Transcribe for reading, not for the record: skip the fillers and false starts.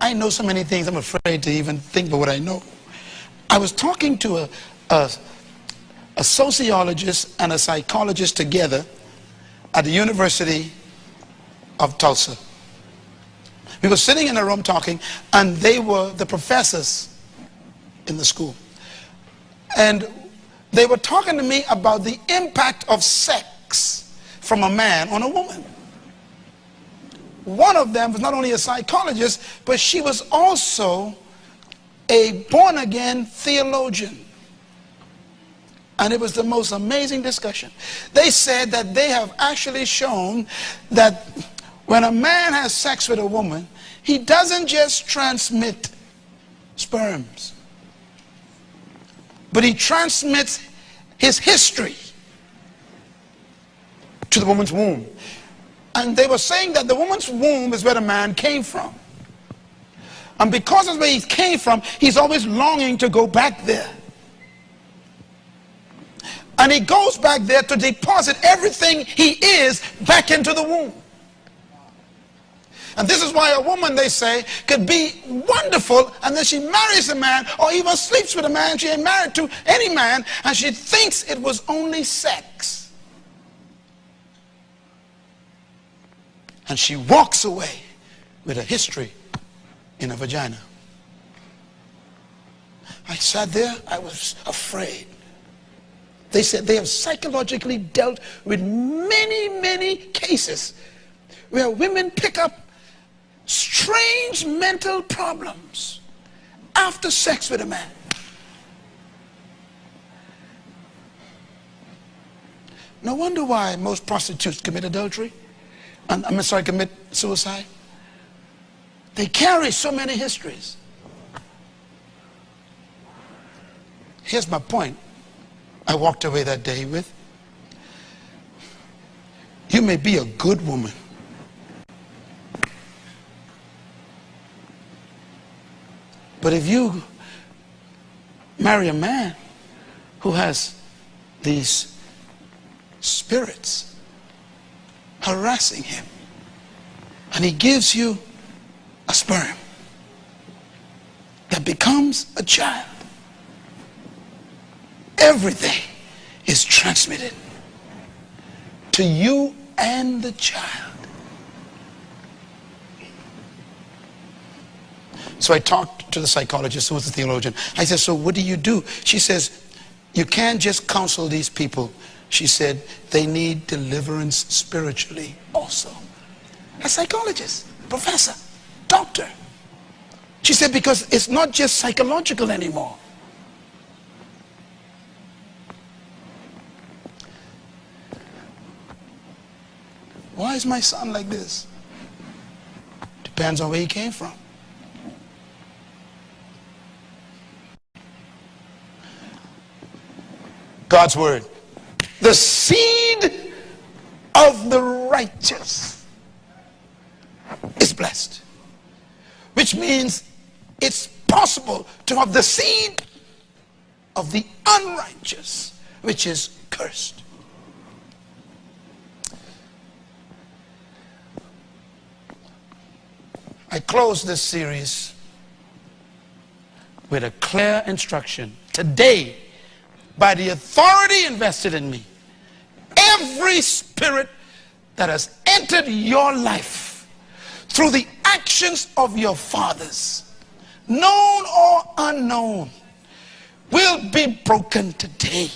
I know so many things, I'm afraid to even think about what I know. I was talking to a sociologist and a psychologist together at the University of Tulsa. We were sitting in a room talking, and they were the professors in the school. And they were talking to me about the impact of sex from a man on a woman. One of them was not only a psychologist, but she was also a born-again theologian. And it was the most amazing discussion. They said that they have actually shown that when a man has sex with a woman, he doesn't just transmit sperms, but he transmits his history to the woman's womb. And they were saying that the woman's womb is where the man came from. And because of where he came from, he's always longing to go back there. And he goes back there to deposit everything he is back into the womb. And this is why a woman, they say, could be wonderful, and then she marries a man or even sleeps with a man she ain't married to, any man, and she thinks it was only sex. And she walks away with a history in her vagina. I sat there, I was afraid. They said they have psychologically dealt with many, many cases where women pick up strange mental problems after sex with a man. No wonder why most prostitutes commit adultery. Commit suicide. They carry so many histories. Here's my point I walked away that day with. You may be a good woman, but if you marry a man who has these spirits harassing him, and he gives you a sperm that becomes a child, everything is transmitted to you and the child. So I talked to the psychologist who was a theologian. I said, so what do you do? She says, you can't just counsel these people. She said, they need deliverance spiritually also. A psychologist, professor, doctor. She said, because it's not just psychological anymore. Why is my son like this? Depends on where he came from. God's word. The seed of the righteous is blessed, which means it's possible to have the seed of the unrighteous, which is cursed. I close this series with a clear instruction. Today, by the authority invested in me, every spirit that has entered your life through the actions of your fathers, known or unknown, will be broken today